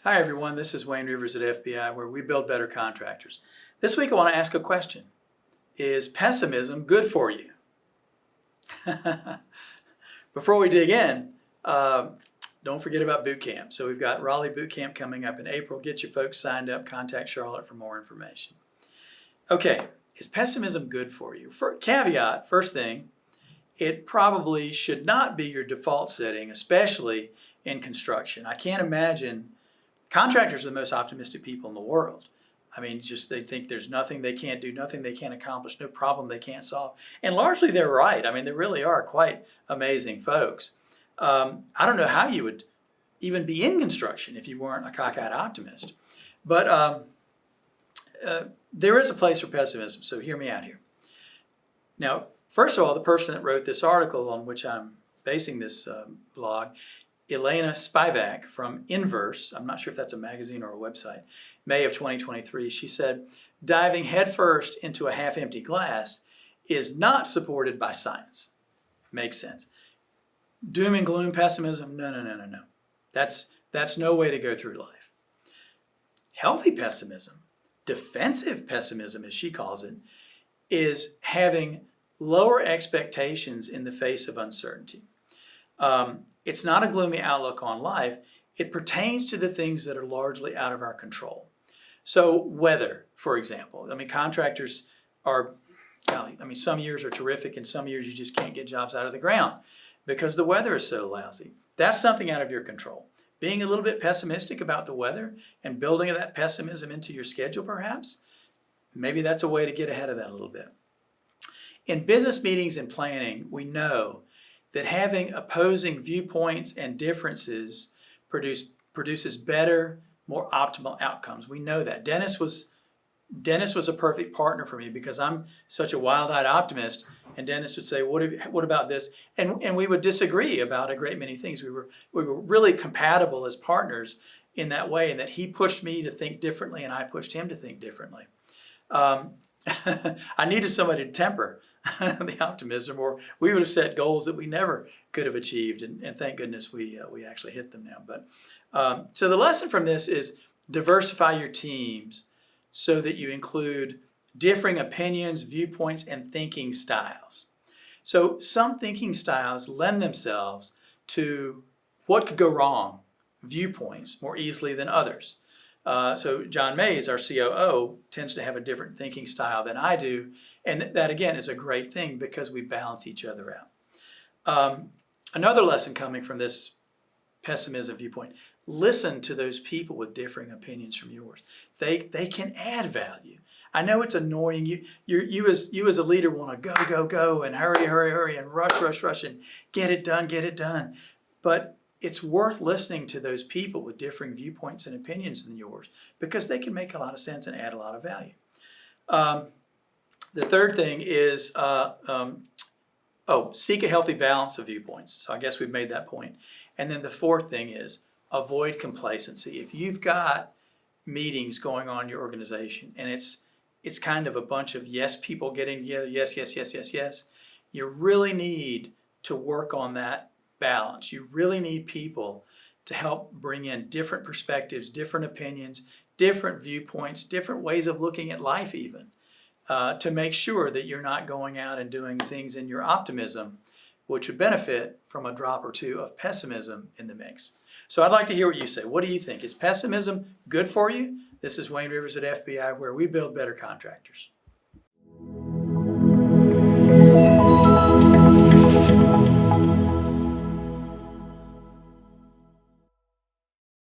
Hi everyone, this is Wayne Rivers at FBI, where we build better contractors. This week I want to ask a question. Is pessimism good for you? Before we dig in, don't forget about boot camp. So we've got Raleigh boot camp coming up in April. Get your folks signed up. Contact Charlotte for more information. Okay, is pessimism good for you? For caveat, first thing, it probably should not be your default setting, especially in construction. I can't imagine. Contractors are the most optimistic people in the world. I mean, just they think there's nothing they can't do, nothing they can't accomplish, no problem they can't solve. And largely they're right. I mean, they really are quite amazing folks. I don't know how you would even be in construction if you weren't a cockeyed optimist. But there is a place for pessimism, so hear me out here. Now, first of all, the person that wrote this article on which I'm basing this vlog, Elena Spivak from Inverse, I'm not sure if that's a magazine or a website, May of 2023, she said, diving headfirst into a half-empty glass is not supported by science. Makes sense. Doom and gloom pessimism, no. That's no way to go through life. Healthy pessimism, defensive pessimism as she calls it, is having lower expectations in the face of uncertainty. It's not a gloomy outlook on life. It pertains to the things that are largely out of our control. So weather, for example. I mean, contractors are, some years are terrific and some years you just can't get jobs out of the ground because the weather is so lousy. That's something out of your control. Being a little bit pessimistic about the weather and building that pessimism into your schedule perhaps, maybe that's a way to get ahead of that a little bit. In business meetings and planning, we know that having opposing viewpoints and differences produces better, more optimal outcomes. We know that. Dennis was a perfect partner for me because I'm such a wild-eyed optimist, and Dennis would say, what about this? And we would disagree about a great many things. We were really compatible as partners in that way, and that he pushed me to think differently and I pushed him to think differently. I needed somebody to temper the optimism, or we would have set goals that we never could have achieved, and thank goodness we actually hit them now. But so the lesson from this is diversify your teams so that you include differing opinions, viewpoints, and thinking styles. So some thinking styles lend themselves to what could go wrong viewpoints more easily than others. So John Mays, our COO, tends to have a different thinking style than I do, and that again is a great thing because we balance each other out. Another lesson coming from this pessimism viewpoint, listen to those people with differing opinions from yours. They can add value. I know it's annoying. You as a leader want to go and hurry and rush and get it done. But it's worth listening to those people with differing viewpoints and opinions than yours because they can make a lot of sense and add a lot of value. The third thing is seek a healthy balance of viewpoints. So I guess we've made that point. And then the fourth thing is avoid complacency. If you've got meetings going on in your organization and it's kind of a bunch of yes people getting together, yes, you really need to work on that balance. You really need people to help bring in different perspectives, different opinions, different viewpoints, different ways of looking at life even, to make sure that you're not going out and doing things in your optimism which would benefit from a drop or two of pessimism in the mix. So I'd like to hear what you say. What do you think? Is pessimism good for you? This is Wayne Rivers at FBI, where we build better contractors.